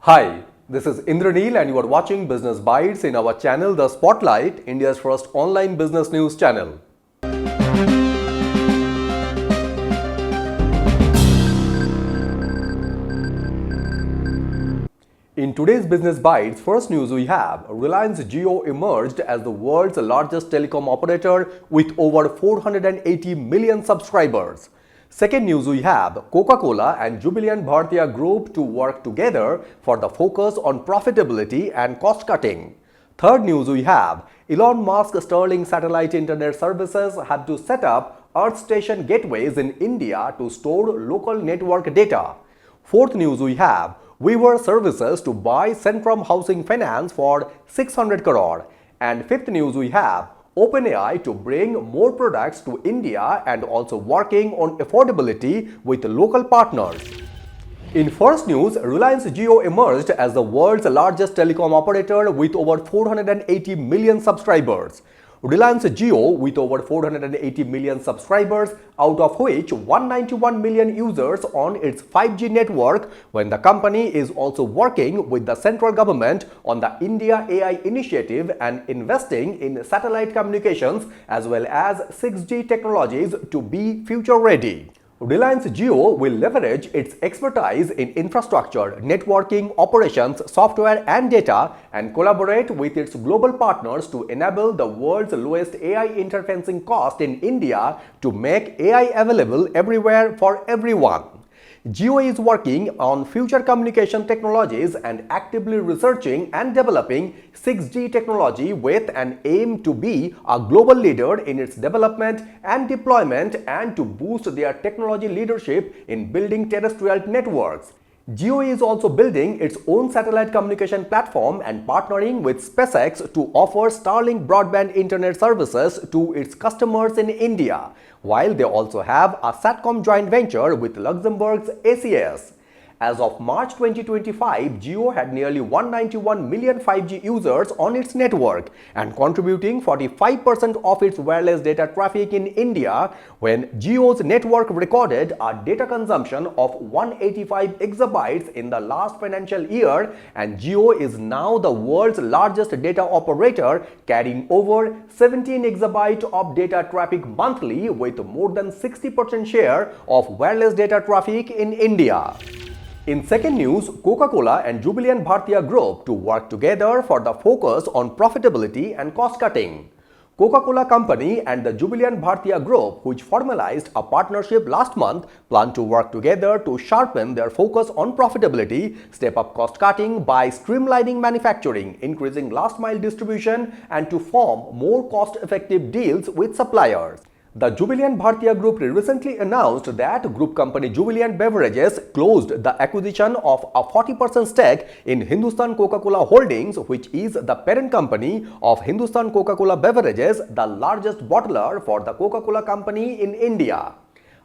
Hi, this is Indraneel and you are watching Business Bites in our channel The Spotlight, India's first online business news channel. In today's Business Bites, first news we have Reliance Jio emerged as the world's largest telecom operator with over 480 million subscribers. Second news we have Coca-Cola and Jubilant Bhartiya Group to work together for the focus on profitability and cost cutting. Third news we have Elon Musk's Starlink satellite internet services had to set up Earth station gateways in India to store local network data. Fourth news we have Weaver Services to buy Centrum Housing Finance for 600 crore. And fifth news we have OpenAI to bring more products to India and also working on affordability with local partners. In first news, Reliance Jio emerged as the world's largest telecom operator with over 480 million subscribers. Reliance Jio with over 480 million subscribers, out of which 191 million users on its 5G network, when the company is also working with the central government on the India AI initiative and investing in satellite communications as well as 6G technologies to be future ready. Reliance Jio will leverage its expertise in infrastructure, networking, operations, software and data and collaborate with its global partners to enable the world's lowest AI interfacing cost in India to make AI available everywhere for everyone. Jio is working on future communication technologies and actively researching and developing 6G technology with an aim to be a global leader in its development and deployment and to boost their technology leadership in building terrestrial networks. Jio is also building its own satellite communication platform and partnering with SpaceX to offer Starlink broadband internet services to its customers in India, while they also have a Satcom joint venture with Luxembourg's ACS. As of March 2025, Jio had nearly 191 million 5G users on its network and contributing 45% of its wireless data traffic in India, when Jio's network recorded a data consumption of 185 exabytes in the last financial year, and Jio is now the world's largest data operator, carrying over 17 exabytes of data traffic monthly with more than 60% share of wireless data traffic in India. In second news, Coca-Cola and Jubilant Bhartiya Group to work together for the focus on profitability and cost cutting. Coca-Cola Company and the Jubilant Bhartiya Group, which formalized a partnership last month, plan to work together to sharpen their focus on profitability, step up cost cutting by streamlining manufacturing, increasing last mile distribution, and to form more cost-effective deals with suppliers. The Jubilant Bhartiya Group recently announced that group company Jubilant Beverages closed the acquisition of a 40% stake in Hindustan Coca-Cola Holdings, which is the parent company of Hindustan Coca-Cola Beverages, the largest bottler for the Coca-Cola Company in India.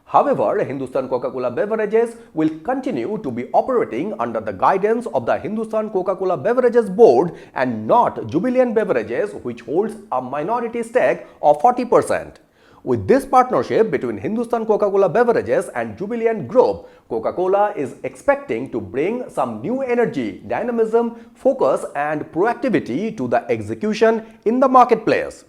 However, Hindustan Coca-Cola Beverages will continue to be operating under the guidance of the Hindustan Coca-Cola Beverages Board and not Jubilant Beverages, which holds a minority stake of 40%. With this partnership between Hindustan Coca-Cola Beverages and Jubilant Group, Coca-Cola is expecting to bring some new energy, dynamism, focus and proactivity to the execution in the marketplace.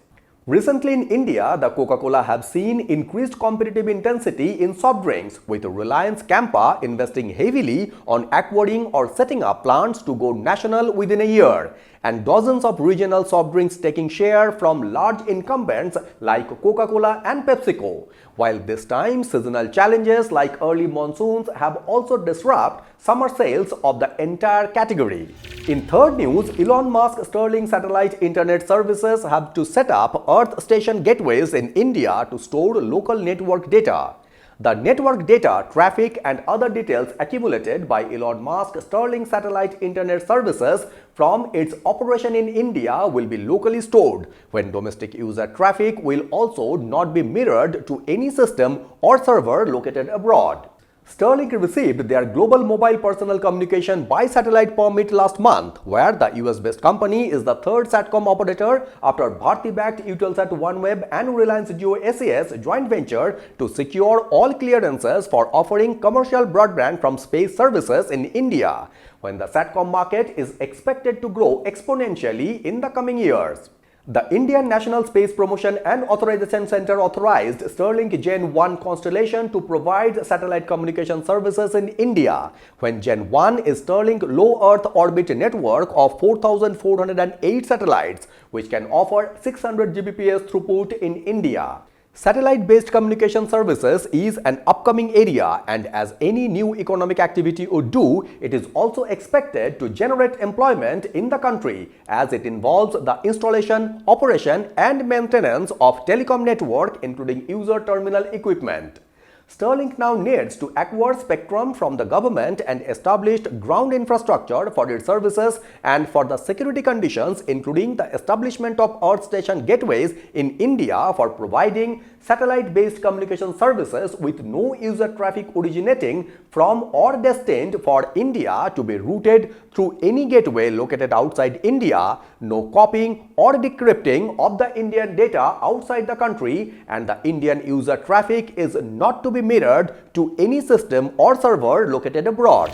Recently in India, the Coca-Cola have seen increased competitive intensity in soft drinks, with Reliance Campa investing heavily on acquiring or setting up plants to go national within a year, and dozens of regional soft drinks taking share from large incumbents like Coca-Cola and PepsiCo, while this time seasonal challenges like early monsoons have also disrupted summer sales of the entire category. In third news, Elon Musk's Starlink satellite internet services have to set up Earth station gateways in India to store local network data. The network data, traffic and other details accumulated by Elon Musk's Starlink satellite internet services from its operation in India will be locally stored, when domestic user traffic will also not be mirrored to any system or server located abroad. Sterling received their global mobile personal communication by satellite permit last month, where the US-based company is the third Satcom operator after Bharti-backed Eutelsat OneWeb and Reliance Jio SAS joint venture to secure all clearances for offering commercial broadband from space services in India, when the Satcom market is expected to grow exponentially in the coming years. The Indian National Space Promotion and Authorization Center authorized Starlink Gen 1 constellation to provide satellite communication services in India, when Gen 1 is Starlink low Earth orbit network of 4,408 satellites, which can offer 600 Gbps throughput in India. Satellite-based communication services is an upcoming area, and as any new economic activity would do, it is also expected to generate employment in the country, as it involves the installation, operation and maintenance of telecom network including user terminal equipment. Sterling now needs to acquire spectrum from the government and established ground infrastructure for its services and for the security conditions, including the establishment of Earth station gateways in India for providing satellite-based communication services with no user traffic originating from or destined for India to be routed through any gateway located outside India, no copying or decrypting of the Indian data outside the country, and the Indian user traffic is not to be mirrored to any system or server located abroad.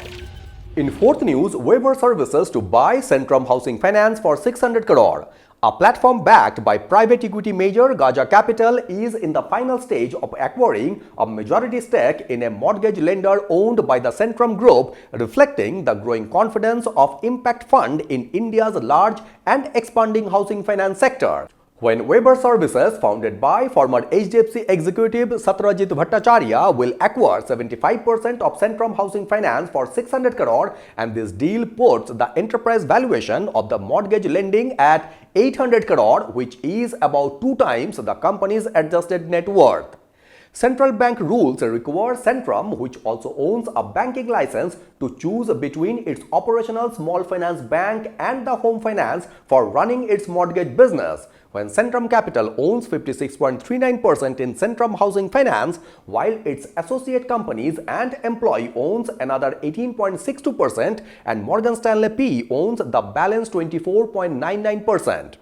In fourth news, waiver services to buy Centrum Housing Finance for 600 crore. A platform backed by private equity major Gaja Capital is in the final stage of acquiring a majority stake in a mortgage lender owned by the Centrum Group, reflecting the growing confidence of Impact Fund in India's large and expanding housing finance sector. When Weber Services, founded by former HDFC executive Satyajit Bhattacharya, will acquire 75% of Centrum Housing Finance for 600 crore, and this deal puts the enterprise valuation of the mortgage lending at 800 crore, which is about 2 times the company's adjusted net worth. Central bank rules require Centrum, which also owns a banking license, to choose between its operational small finance bank and the home finance for running its mortgage business, when Centrum Capital owns 56.39% in Centrum Housing Finance, while its associate companies and employee owns another 18.62% and Morgan Stanley P owns the balance 24.99%.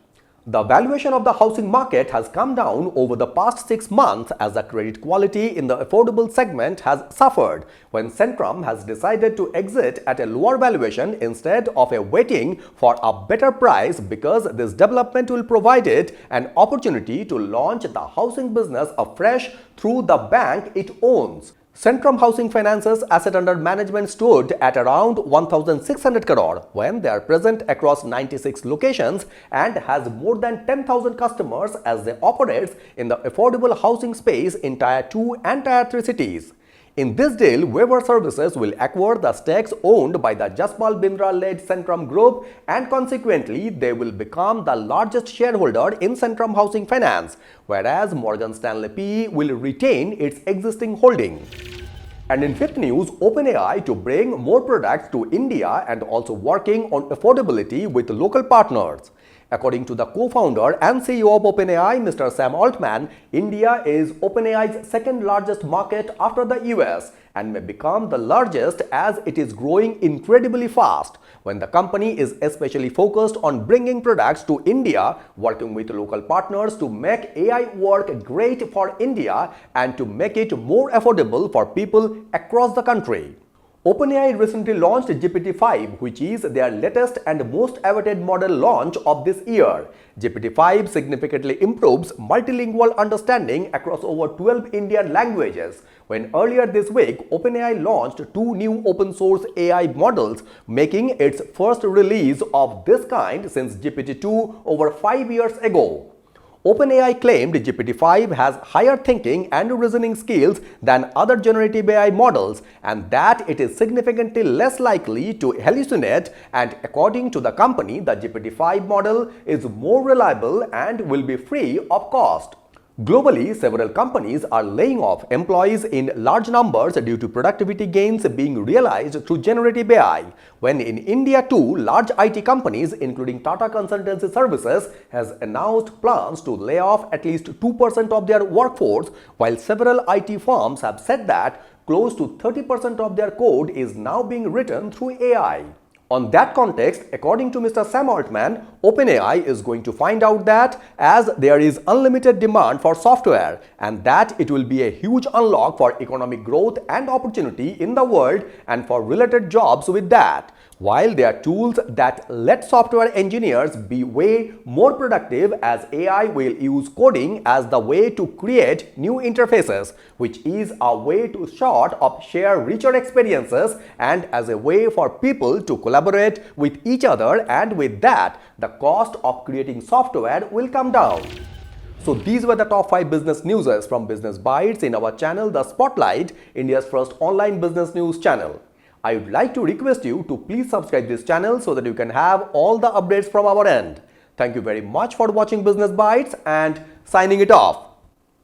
The valuation of the housing market has come down over the past 6 months as the credit quality in the affordable segment has suffered, when Centrum has decided to exit at a lower valuation instead of waiting for a better price, because this development will provide it an opportunity to launch the housing business afresh through the bank it owns. Centrum Housing Finance's asset under management stood at around 1,600 crore when they are present across 96 locations and has more than 10,000 customers as they operate in the affordable housing space in Tier 2 and Tier 3 cities. In this deal, Weber Services will acquire the stakes owned by the Jaspal Bindra-led Centrum Group, and consequently, they will become the largest shareholder in Centrum Housing Finance, whereas Morgan Stanley P will retain its existing holding. And in fifth news, OpenAI to bring more products to India and also working on affordability with local partners. According to the co-founder and CEO of OpenAI, Mr. Sam Altman, India is OpenAI's second largest market after the US and may become the largest as it is growing incredibly fast, when the company is especially focused on bringing products to India, working with local partners to make AI work great for India and to make it more affordable for people across the country. OpenAI recently launched GPT-5, which is their latest and most awaited model launch of this year. GPT-5 significantly improves multilingual understanding across over 12 Indian languages, when earlier this week, OpenAI launched 2 new open-source AI models, making its first release of this kind since GPT-2 over 5 years ago. OpenAI claimed GPT-5 has higher thinking and reasoning skills than other generative AI models, and that it is significantly less likely to hallucinate, and according to the company, the GPT-5 model is more reliable and will be free of cost. Globally, several companies are laying off employees in large numbers due to productivity gains being realized through generative AI, when in India too, large IT companies including Tata Consultancy Services has announced plans to lay off at least 2% of their workforce, while several IT firms have said that close to 30% of their code is now being written through AI. On that context, according to Mr. Sam Altman, OpenAI is going to find out that as there is unlimited demand for software and that it will be a huge unlock for economic growth and opportunity in the world and for related jobs with that. While there are tools that let software engineers be way more productive as AI will use coding as the way to create new interfaces, which is a way to sort of share richer experiences and as a way for people to collaborate with each other, and with that, the cost of creating software will come down. So these were the top 5 business news from Business Bytes in our channel The Spotlight, India's first online business news channel. I would like to request you to please subscribe this channel so that you can have all the updates from our end. Thank you very much for watching Business Bytes and signing it off.